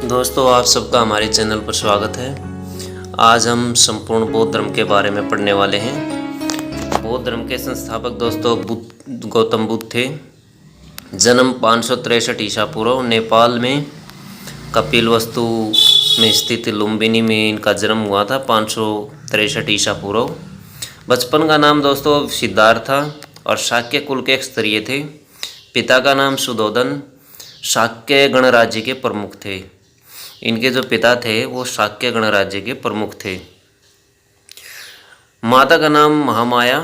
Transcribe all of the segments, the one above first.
दोस्तों, आप सबका हमारे चैनल पर स्वागत है। आज हम संपूर्ण बौद्ध धर्म के बारे में पढ़ने वाले हैं। बौद्ध धर्म के संस्थापक दोस्तों गौतम बुद्ध थे। जन्म 563 ईसा पूर्व नेपाल में कपिलवस्तु में स्थित लुम्बिनी में इनका जन्म हुआ था 563 ईसा पूर्व। बचपन का नाम दोस्तों सिद्धार्थ था और शाक्य कुल के क्षत्रिय थे। पिता का नाम सुधोधन शाक्य गणराज्य के प्रमुख थे। इनके जो पिता थे वो शाक्य गणराज्य के प्रमुख थे। माता का नाम महामाया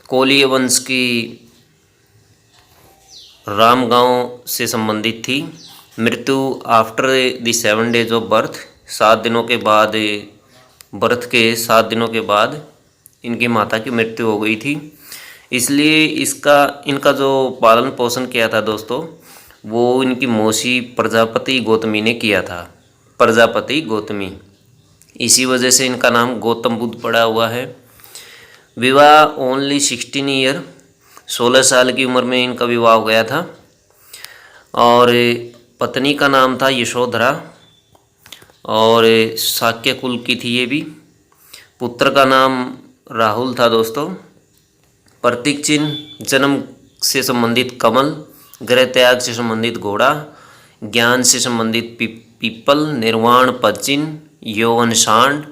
कोलीय वंश की रामगांव से संबंधित थी। मृत्यु after the 7 days of birth, 7 दिनों के बाद, बर्थ के 7 दिनों के बाद इनकी माता की मृत्यु हो गई थी। इसलिए इनका जो पालन पोषण किया था दोस्तों, वो इनकी मौसी प्रजापति गौतमी ने किया था। प्रजापति गौतमी, इसी वजह से इनका नाम गौतम बुद्ध पड़ा हुआ है। विवाह ओनली 16 ईयर, 16 साल की उम्र में इनका विवाह हो गया था। और पत्नी का नाम था यशोधरा और शाक्य कुल की थी ये भी। पुत्र का नाम राहुल था दोस्तों। प्रतीक चिन्ह जन्म से संबंधित कमल, गृह त्याग से संबंधित घोड़ा, ज्ञान से संबंधित पीपल, निर्वाण पद चिन्ह, यौवन सांड,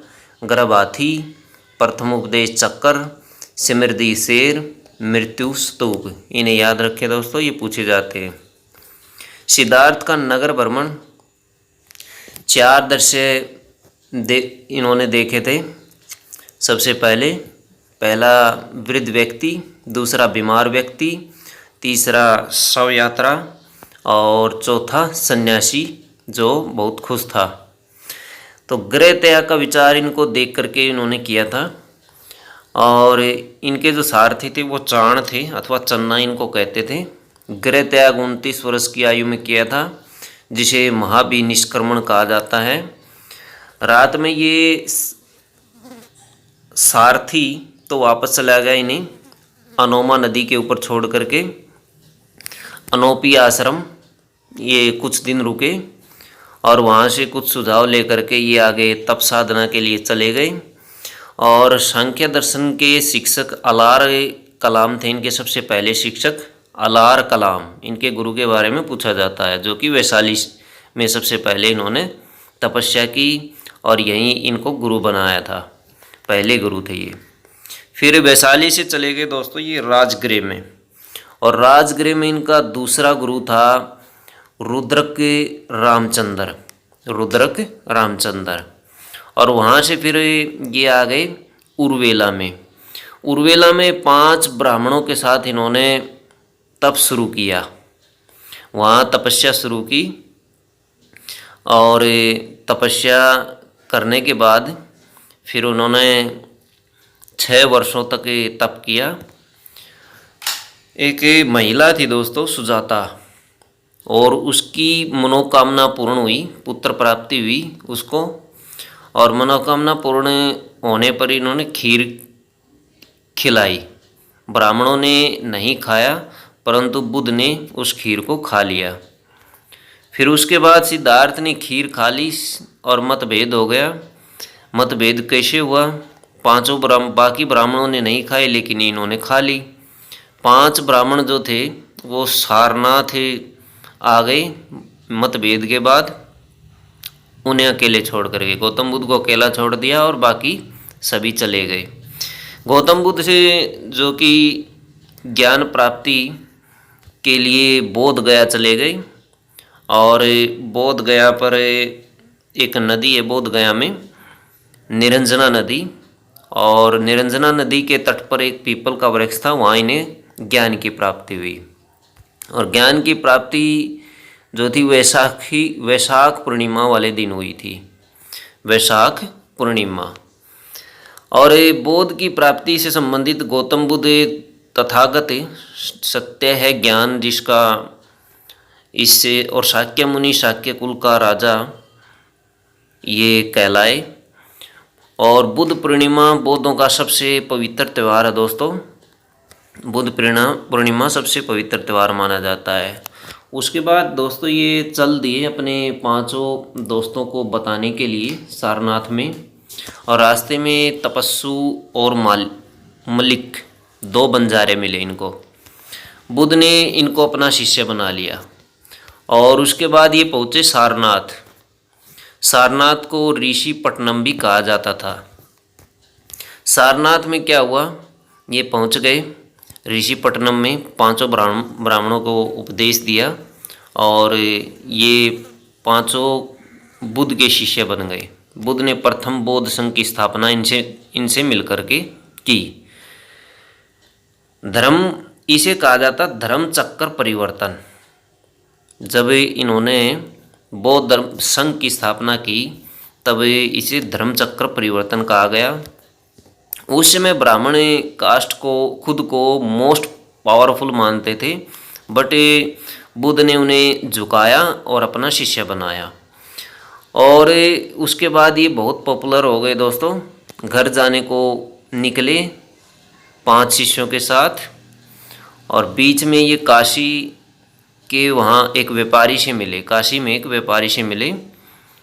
गर्भ हाथी, प्रथम उपदेश चक्कर, समृद्धि शेर, मृत्यु स्तूप। इन्हें याद रखें दोस्तों, ये पूछे जाते हैं। सिद्धार्थ का नगर भ्रमण 4 दृश्य इन्होंने देखे थे। सबसे पहला वृद्ध व्यक्ति, दूसरा बीमार व्यक्ति, तीसरा शव यात्रा और चौथा सन्यासी जो बहुत खुश था। तो गृह त्याग का विचार इनको देख करके इन्होंने किया था। और इनके जो सारथी थे वो चाण थे अथवा चन्ना इनको कहते थे। गृह त्याग 29 वर्ष की आयु में किया था, जिसे महाभिनिष्क्रमण कहा जाता है। रात में ये सारथी तो वापस चला गया इन्हें अनोमा नदी के ऊपर छोड़ करके। अनोपी आश्रम ये कुछ दिन रुके और वहाँ से कुछ सुझाव लेकर के ये आगे तप साधना के लिए चले गए। और सांख्य दर्शन के शिक्षक अलार कलाम थे इनके सबसे पहले शिक्षक। अलार कलाम इनके गुरु के बारे में पूछा जाता है, जो कि वैशाली में सबसे पहले इन्होंने तपस्या की और यहीं इनको गुरु बनाया था। पहले गुरु थे ये। फिर वैशाली से चले गए दोस्तों ये राजगृह में, और राजगृह में इनका दूसरा गुरु था रुद्रक रामचंद्र। और वहाँ से फिर ये आ गए उर्वेला में। उर्वेला में 5 ब्राह्मणों के साथ इन्होंने तप शुरू किया, वहाँ तपस्या शुरू की। और तपस्या करने के बाद फिर उन्होंने 6 वर्षों तक तप किया। एक महिला थी दोस्तों सुजाता, और उसकी मनोकामना पूर्ण हुई, पुत्र प्राप्ति हुई उसको। और मनोकामना पूर्ण होने पर इन्होंने खीर खिलाई। ब्राह्मणों ने नहीं खाया, परंतु बुद्ध ने उस खीर को खा लिया। फिर उसके बाद सिद्धार्थ ने खीर खा ली और मतभेद हो गया। मतभेद कैसे हुआ? बाकी ब्राह्मणों ने नहीं खाए, लेकिन इन्होंने खा ली। 5 ब्राह्मण जो थे वो सारनाथ आ गए मतभेद के बाद। उन्हें अकेले छोड़ करके गौतम बुद्ध को अकेला छोड़ दिया और बाकी सभी चले गए। गौतम बुद्ध से जो कि ज्ञान प्राप्ति के लिए बोध गया चले गए। और बोध गया पर एक नदी है बोध गया में, निरंजना नदी। और निरंजना नदी के तट पर एक पीपल का वृक्ष था, वहाँ इन्हें ज्ञान की प्राप्ति हुई। और ज्ञान की प्राप्ति जो थी वैशाख पूर्णिमा वाले दिन हुई थी, वैशाख पूर्णिमा। और बोध की प्राप्ति से संबंधित गौतम बुद्ध तथागत सत्य है ज्ञान जिसका, इससे और शाक्य मुनि शाक्य कुल का राजा ये कहलाए। और बुद्ध पूर्णिमा बौद्धों का सबसे पवित्र त्यौहार है दोस्तों। बुद्ध पूर्णिमा सबसे पवित्र त्यौहार माना जाता है। उसके बाद दोस्तों ये चल दिए अपने पांचों दोस्तों को बताने के लिए सारनाथ में। और रास्ते में तपस्सु और मलिक दो बंजारे मिले इनको। बुद्ध ने इनको अपना शिष्य बना लिया और उसके बाद ये पहुँचे सारनाथ। सारनाथ को ऋषि पट्टनम भी कहा जाता था। सारनाथ में क्या हुआ, ये पहुँच गए ऋषि पट्टनम में, पांचों ब्राह्मणों को उपदेश दिया और ये पांचों बुद्ध के शिष्य बन गए। बुद्ध ने प्रथम बौद्ध संघ की स्थापना इनसे मिलकर के की। धर्म इसे कहा जाता धर्म चक्र परिवर्तन। जब इन्होंने बौद्ध धर्म संघ की स्थापना की तब इसे धर्म चक्र परिवर्तन कहा गया। उस समय ब्राह्मण कास्ट को खुद को मोस्ट पावरफुल मानते थे, बट बुद्ध ने उन्हें झुकाया और अपना शिष्य बनाया। और उसके बाद ये बहुत पॉपुलर हो गए दोस्तों। घर जाने को निकले 5 शिष्यों के साथ और बीच में ये काशी के वहाँ एक व्यापारी से मिले, काशी में एक व्यापारी से मिले।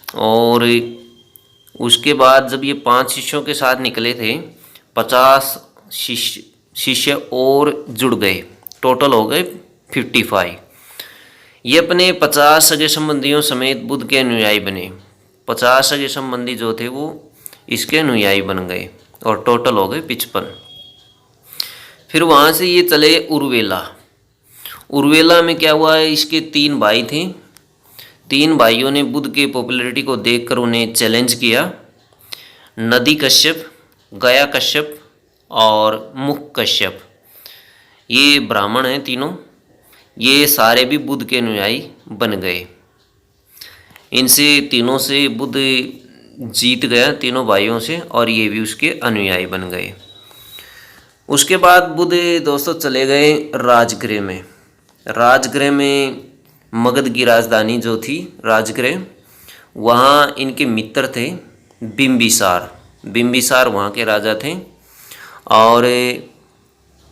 और उसके बाद जब ये 5 शिष्यों के साथ निकले थे 50 शिष्य और जुड़ गए, टोटल हो गए 55। ये अपने 50 सगे संबंधियों समेत बुद्ध के अनुयायी बने। 50 सगे संबंधी जो थे वो इसके अनुयायी बन गए और टोटल हो गए 55। फिर वहाँ से ये चले उर्वेला। उर्वेला में क्या हुआ है, इसके 3 भाई थे। 3 भाइयों ने बुद्ध के पॉपुलैरिटी को देखकर उन्हें चैलेंज किया। नदी कश्यप, गया कश्यप और मुख कश्यप, ये ब्राह्मण हैं तीनों। ये सारे भी बुद्ध के अनुयायी बन गए। इनसे तीनों से बुद्ध जीत गया, तीनों भाइयों से, और ये भी उसके अनुयायी बन गए। उसके बाद बुद्ध दोस्तों चले गए राजगृह में। राजगृह में मगध की राजधानी जो थी राजगृह, वहाँ इनके मित्र थे बिंबिसार। बिंबिसार वहाँ के राजा थे और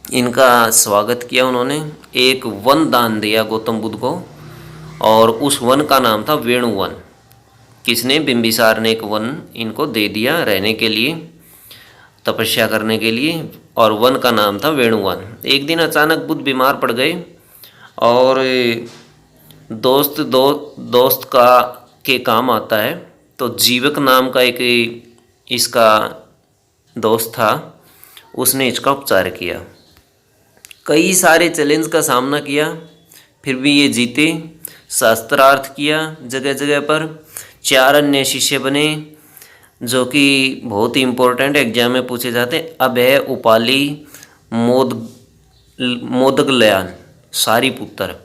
इनका स्वागत किया उन्होंने। एक वन दान दिया गौतम बुद्ध को और उस वन का नाम था वेणुवन। किसने? बिंबिसार ने एक वन इनको दे दिया रहने के लिए, तपस्या करने के लिए, और वन का नाम था वेणुवन। एक दिन अचानक बुद्ध बीमार पड़ गए और दोस्त का के काम आता है, तो जीवक नाम का एक इसका दोस्त था, उसने इसका उपचार किया। कई सारे चैलेंज का सामना किया, फिर भी ये जीते। शास्त्रार्थ किया जगह जगह पर। 4 अन्य शिष्य बने जो कि बहुत ही इम्पोर्टेंट एग्जाम में पूछे जाते हैं। अभय, उपाली, मोदगलयान, सारिपुत्र।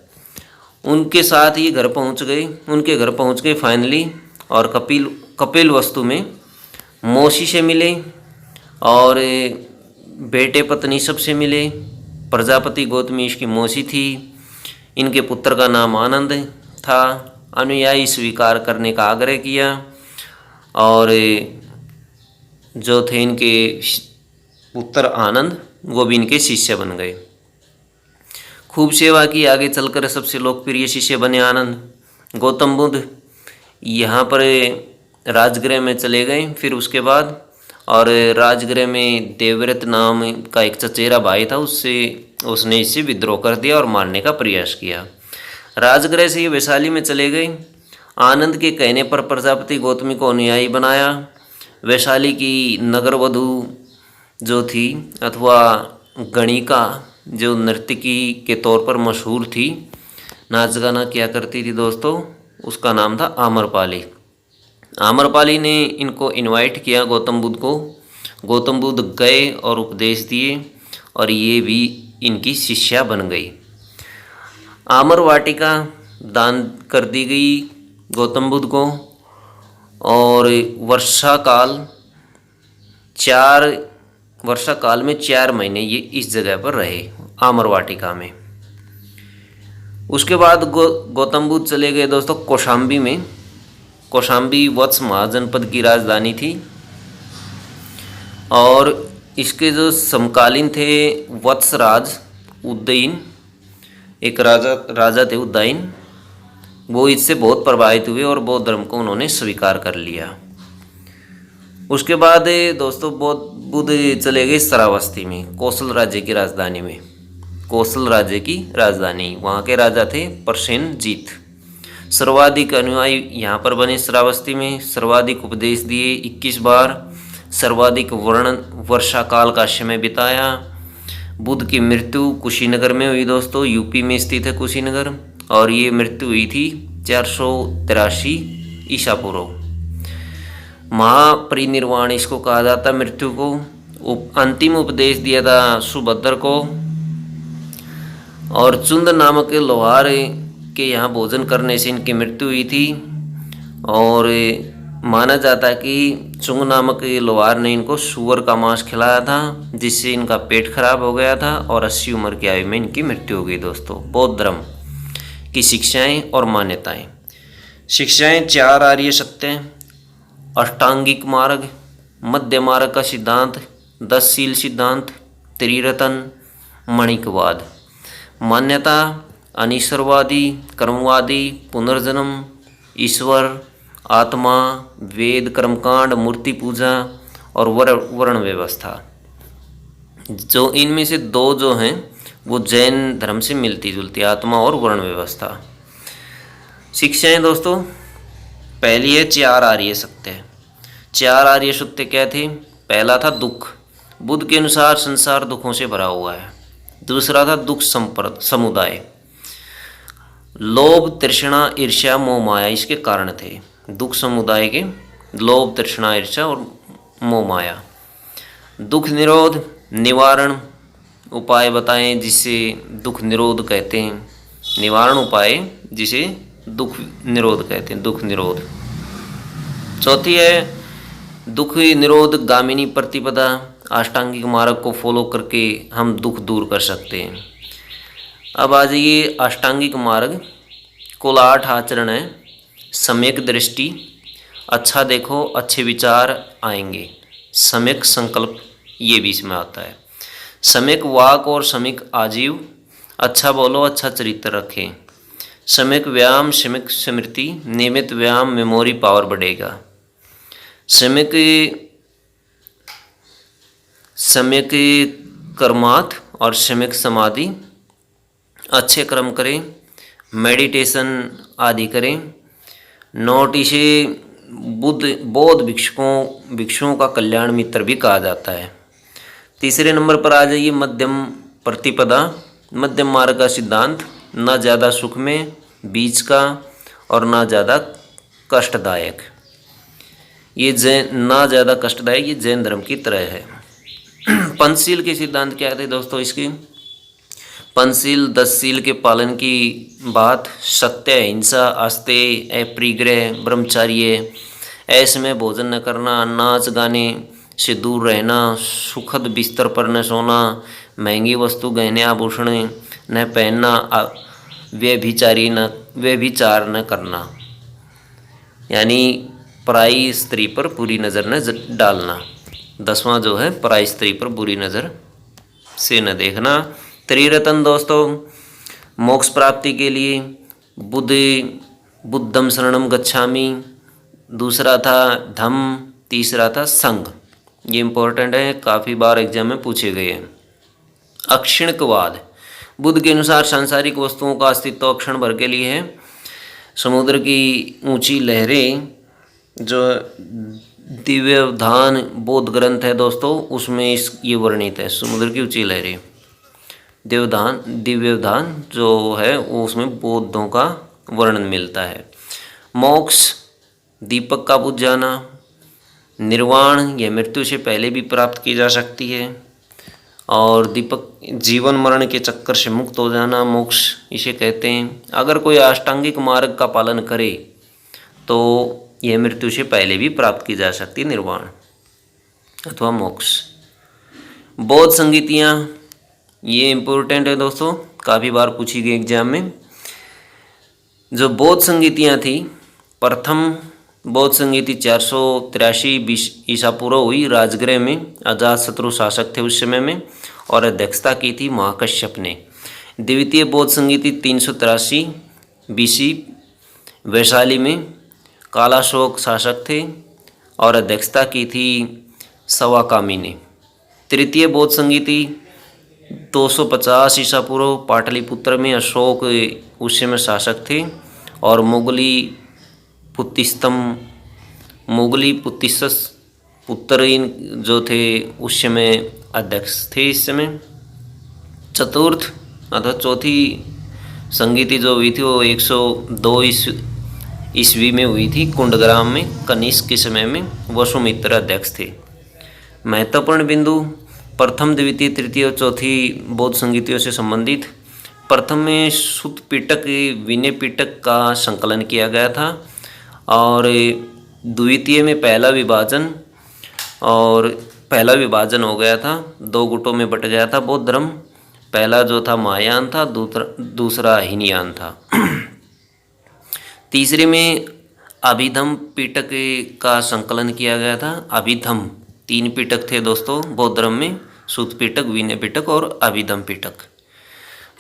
उनके साथ ये घर पहुंच गए, उनके घर पहुंच गए फाइनली। और कपिल वस्तु में मौसी से मिले और बेटे पत्नी सबसे मिले। प्रजापति गौतमी इसकी मौसी थी। इनके पुत्र का नाम आनंद था। अनुयायी स्वीकार करने का आग्रह किया और जो थे इनके पुत्र आनंद, वो भी इनके शिष्य बन गए। खूब सेवा की। आगे चलकर सबसे लोकप्रिय शिष्य बने आनंद। गौतम बुद्ध यहाँ पर राजगृह में चले गए फिर उसके बाद, और राजगृह में देवव्रत नाम का एक चचेरा भाई था, उसने इससे विद्रोह कर दिया और मारने का प्रयास किया। राजगृह से ये वैशाली में चले गए। आनंद के कहने पर प्रजापति गौतमी को अनुयायी बनाया। वैशाली की नगरवधु जो थी अथवा गणिका, जो नर्तकी के तौर पर मशहूर थी, नाच गाना किया करती थी दोस्तों, उसका नाम था आम्रपाली। आम्रपाली ने इनको इनवाइट किया गौतम बुद्ध को। गौतम बुद्ध गए और उपदेश दिए और ये भी इनकी शिष्या बन गई। आमर वाटिका दान कर दी गई गौतम बुद्ध को और वर्षा काल में 4 महीने ये इस जगह पर रहे, आमर वाटिका में। उसके बाद गौतम बुद्ध चले गए दोस्तों कौशाम्बी में। कौशाम्बी वत्स महाजनपद की राजधानी थी और इसके जो समकालीन थे वत्सराज उदयन, एक राजा थे उदयन, वो इससे बहुत प्रभावित हुए और बौद्ध धर्म को उन्होंने स्वीकार कर लिया। उसके बाद दोस्तों बुद्ध चले गए श्रावस्ती में, कौशल राज्य की राजधानी में। कौशल राज्य की राजधानी, वहाँ के राजा थे प्रसेनजीत। सर्वाधिक अनुयायी यहाँ पर बने श्रावस्ती में। सर्वाधिक उपदेश दिए 21 बार। सर्वाधिक वर्षा काल का समय बिताया। बुद्ध की मृत्यु कुशीनगर में हुई दोस्तों, यूपी में स्थित है कुशीनगर, और ये मृत्यु हुई थी 483 ईसा पूर्व। महापरिनिर्वाण इसको कहा जाता मृत्यु को। अंतिम उपदेश दिया था सुभद्र को, और चुंद नामक लोहार के यहाँ भोजन करने से इनकी मृत्यु हुई थी। और माना जाता है कि चुंग नामक लोहार ने इनको सूअर का मांस खिलाया था, जिससे इनका पेट खराब हो गया था और 80 उम्र की आयु में इनकी मृत्यु हो गई दोस्तों। बौद्ध धर्म की शिक्षाएं और मान्यताएं। शिक्षाएं 4 आर्य सत्य, अष्टांगिक मार्ग, मध्य मार्ग का सिद्धांत, 10 शील सिद्धांत, त्रिरत्न, मणिकवाद। मान्यता अनिश्वरवादी, कर्मवादी, पुनर्जन्म, ईश्वर, आत्मा, वेद, कर्मकांड, मूर्ति पूजा और वर्ण व्यवस्था। जो इनमें से 2 जो हैं वो जैन धर्म से मिलती जुलती, आत्मा और वर्ण व्यवस्था। शिक्षाएं दोस्तों, पहली है 4 आर्य सत्य। 4 आर्य सत्य क्या थे? पहला था दुख, बुद्ध के अनुसार संसार दुखों से भरा हुआ है। दूसरा था दुख समुदाय, लोभ, तृष्णा, ईर्ष्या, मोह, माया इसके कारण थे। दुख समुदाय के लोभ, तृष्णा, ईर्ष्या और मोह माया। दुख निरोध, निवारण उपाय बताएं जिसे दुख निरोध कहते हैं। निवारण उपाय जिसे दुख निरोध कहते हैं, दुख निरोध। चौथी है दुख निरोध गामिनी प्रतिपदा, अष्टांगिक मार्ग को फॉलो करके हम दुख दूर कर सकते हैं। अब आ जाइए अष्टांगिक मार्ग। कुल 8 आचरण है। सम्यक दृष्टि, अच्छा देखो, अच्छे विचार आएंगे। सम्यक संकल्प, ये भी इसमें आता है। सम्यक वाक और सम्यक आजीव, अच्छा बोलो, अच्छा चरित्र रखें। सम्यक व्यायाम, सम्यक स्मृति, नियमित व्यायाम, मेमोरी पावर बढ़ेगा। सम्यक कर्मार्थ और सम्यक समाधि, अच्छे कर्म करें, मेडिटेशन आदि करें। नोट इसे बौद्ध भिक्षुओं का कल्याण मित्र भी कहा जाता है। तीसरे नंबर पर आ जाइए मध्यम प्रतिपदा, मध्यम मार्ग का सिद्धांत, ना ज़्यादा सुख में, बीच का, और ना ज़्यादा कष्टदायक। ये ना ज़्यादा कष्टदायक, ये जैन धर्म की तरह है। पंचशील के सिद्धांत क्या थे दोस्तों इसके? पंचशील 10 शील के पालन की बात, सत्य, अहिंसा, आस्तेय, अपरिग्रह, ब्रह्मचार्य, ऐसे में भोजन न करना, नाच गाने से दूर रहना, सुखद बिस्तर पर न सोना, महंगी वस्तु गहने आभूषण न पहनना, व्यभिचार न करना, यानी पराई स्त्री पर बुरी नज़र न डालना। 10वां जो है पराई स्त्री पर बुरी नज़र से न देखना। त्रिरत्न दोस्तों, मोक्ष प्राप्ति के लिए बुद्धम शरणम गच्छामि, दूसरा था धम्म, तीसरा था संघ। ये इम्पोर्टेंट है, काफ़ी बार एग्जाम में पूछे गए हैं। अक्षिणकवाद, बुद्ध के अनुसार सांसारिक वस्तुओं का अस्तित्व क्षण भर के लिए है। समुद्र की ऊंची लहरें, जो दिव्यवधान बौद्ध ग्रंथ है दोस्तों, उसमें ये वर्णित है। समुद्र की ऊंची लहरें, दिव्यवधान जो है वो उसमें बौद्धों का वर्णन मिलता है। मोक्ष, दीपक का बुझ जाना। निर्वाण, यह मृत्यु से पहले भी प्राप्त की जा सकती है। और दीपक, जीवन मरण के चक्कर से मुक्त हो जाना, मोक्ष इसे कहते हैं। अगर कोई अष्टांगिक मार्ग का पालन करे तो यह मृत्यु से पहले भी प्राप्त की जा सकती है, निर्वाण अथवा मोक्ष। बौद्ध संगीतियाँ, ये इम्पोर्टेंट है दोस्तों, काफ़ी बार पूछी गई एग्जाम में। जो बौद्ध संगीतियाँ थी, प्रथम बौद्ध संगीति 483 ईसा पूर्व हुई राजगृह में। अजातशत्रु शासक थे उस समय में, और अध्यक्षता की थी महाकश्यप ने। द्वितीय बौद्ध संगीति 383 BC वैशाली में कालाशोक शासक थे और अध्यक्षता की थी सवाकामी ने। तृतीय बौद्ध संगीति 250 ईसा पूर्व पाटलिपुत्र में अशोक उस समय शासक थे और मुगली पुत्तिसस पुत्र जो थे उस समय अध्यक्ष थे। इस समय चतुर्थ अथवा चौथी संगीति जो हुई थी वो 102 ईस्वी में हुई थी कुंडग्राम में। कनिष्क के समय में वसुमित्र अध्यक्ष थे। महत्वपूर्ण बिंदु प्रथम, द्वितीय, तृतीय और चौथी बौद्ध संगीतियों से संबंधित। प्रथम में सुत्त पिटक विनय पिटक का संकलन किया गया था और द्वितीय में पहला विभाजन हो गया था, 2 गुटों में बट गया था बौद्ध धर्म। पहला जो था महायान था, दूसरा हीनयान था। तीसरे में अभिधम पिटक का संकलन किया गया था। अभिधम 3 पिटक थे दोस्तों बौद्ध धर्म में, सुत्त पिटक, विनय पिटक और अभिधम पिटक।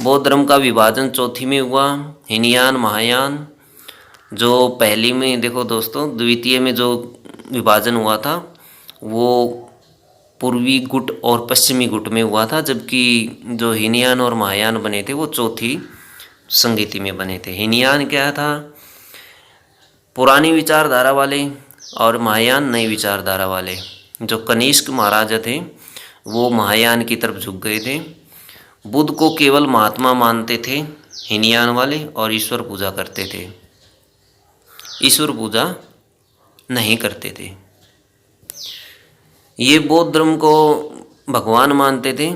बौद्ध धर्म का विभाजन चौथी में हुआ, हीनयान महायान। जो पहली में देखो दोस्तों, द्वितीय में जो विभाजन हुआ था वो पूर्वी गुट और पश्चिमी गुट में हुआ था, जबकि जो हीनयान और महायान बने थे वो चौथी संगीति में बने थे। हीनयान क्या था? पुरानी विचारधारा वाले और महायान नई विचारधारा वाले। जो कनिष्क महाराजा थे वो महायान की तरफ झुक गए थे। बुद्ध को केवल महात्मा मानते थे हीनयान वाले और ईश्वर पूजा करते थे, ईश्वर पूजा नहीं करते थे। ये बौद्ध धर्म को भगवान मानते थे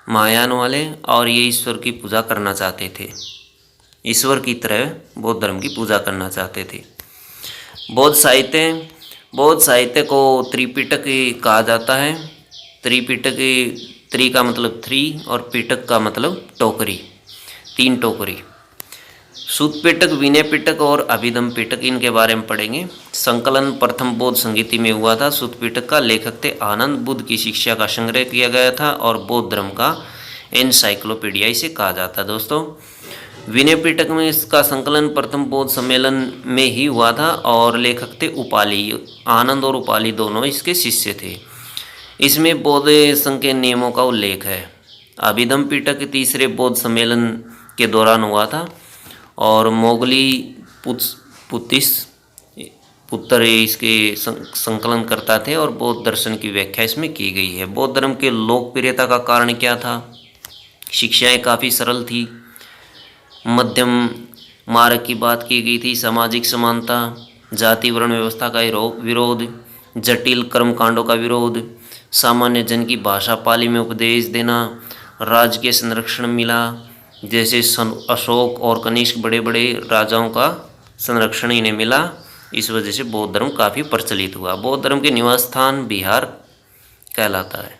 महायान वाले और ये ईश्वर की पूजा करना चाहते थे, ईश्वर की तरह बौद्ध धर्म की पूजा करना चाहते थे। बौद्ध साहित्य को त्रिपिटक कहा जाता है। त्रिपिटक, त्रि का मतलब 3 और पिटक का मतलब टोकरी, 3 टोकरी। सुत्त पिटक, विनय पिटक और अभिधम पिटक, इनके बारे में पढ़ेंगे। संकलन प्रथम बौद्ध संगीति में हुआ था। सुत्त पिटक का लेखक थे आनंद, बुद्ध की शिक्षा का संग्रह किया गया था और बौद्ध धर्म का एनसाइक्लोपीडिया इसे कहा जाता है दोस्तों। विनय पिटक में इसका संकलन प्रथम बौद्ध सम्मेलन में ही हुआ था और लेखक थे उपाली। आनंद और उपाली दोनों इसके शिष्य थे। इसमें बौद्ध संघ के नियमों का उल्लेख है। अभिधम पिटक तीसरे बौद्ध सम्मेलन के दौरान हुआ था और मोगली पुत्तिस पुत्र इसके संकलन करता थे और बौद्ध दर्शन की व्याख्या इसमें की गई है। बौद्ध धर्म के लोकप्रियता का कारण क्या था? शिक्षाएं काफ़ी सरल थी, मध्यम मार्ग की बात की गई थी, सामाजिक समानता, जाति वर्ण व्यवस्था का विरोध, जटिल कर्मकांडों का विरोध, सामान्य जन की भाषा पाली में उपदेश देना, राजकीय संरक्षण मिला, जैसे अशोक और कनिष्क बड़े बड़े राजाओं का संरक्षण इन्हें मिला। इस वजह से बौद्ध धर्म काफ़ी प्रचलित हुआ। बौद्ध धर्म के निवास स्थान विहार कहलाता है,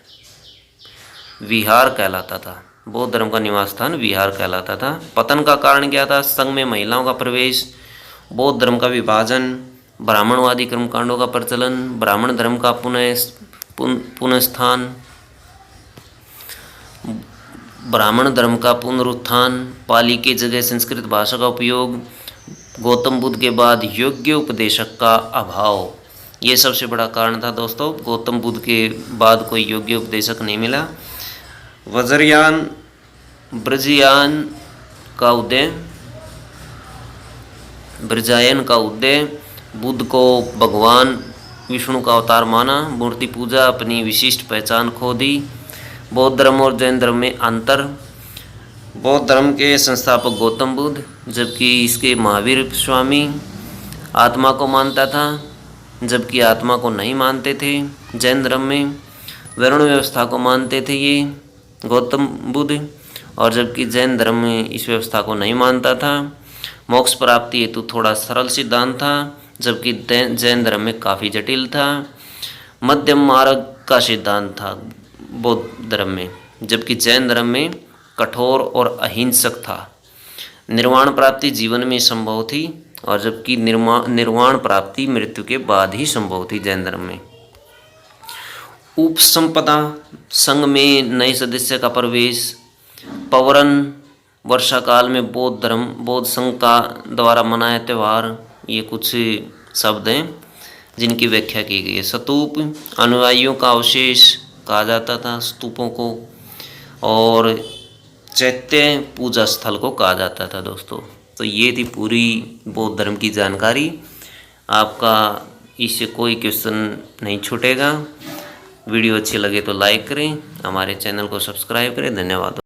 विहार कहलाता था। बौद्ध धर्म का निवास स्थान विहार कहलाता था। पतन का कारण क्या था? संघ में महिलाओं का प्रवेश, बौद्ध धर्म का विभाजन, ब्राह्मणवादी कर्मकांडों का प्रचलन, ब्राह्मण धर्म का पुनस्थान, ब्राह्मण धर्म का पुनरुत्थान, पाली के जगह संस्कृत भाषा का उपयोग, गौतम बुद्ध के बाद योग्य उपदेशक का अभाव, ये सबसे बड़ा कारण था दोस्तों। गौतम बुद्ध के बाद कोई योग्य उपदेशक नहीं मिला। वज्रयान ब्रजयान का उदय, ब्रजायन का उदय, बुद्ध को भगवान विष्णु का अवतार माना, मूर्ति पूजा, अपनी विशिष्ट पहचान खो दी। बौद्ध धर्म और जैन धर्म में अंतर, बौद्ध धर्म के संस्थापक गौतम बुद्ध, जबकि इसके महावीर स्वामी आत्मा को मानता था, जबकि आत्मा को नहीं मानते थे। जैन धर्म में वर्ण व्यवस्था को मानते थे ये गौतम बुद्ध, और जबकि जैन धर्म में इस व्यवस्था को नहीं मानता था। मोक्ष प्राप्ति हेतु थोड़ा सरल सिद्धांत था, जबकि जैन धर्म में काफ़ी जटिल था। मध्यम मार्ग का सिद्धांत था बौद्ध धर्म में, जबकि जैन धर्म में कठोर और अहिंसक था। निर्वाण प्राप्ति जीवन में संभव थी और जबकि निर्वाण प्राप्ति मृत्यु के बाद ही संभव थी जैन धर्म में। उपसंपदा, संघ में नए सदस्य का प्रवेश, पवरन वर्षा काल में बौद्ध संघ का द्वारा मनाया त्यौहार, ये कुछ शब्द हैं जिनकी व्याख्या की गई है। स्तूप अनुयायियों का अवशेष कहा जाता था स्तूपों को, और चैत्य पूजा स्थल को कहा जाता था दोस्तों। तो ये थी पूरी बौद्ध धर्म की जानकारी। आपका इससे कोई क्वेश्चन नहीं छूटेगा। वीडियो अच्छी लगे तो लाइक करें, हमारे चैनल को सब्सक्राइब करें। धन्यवाद।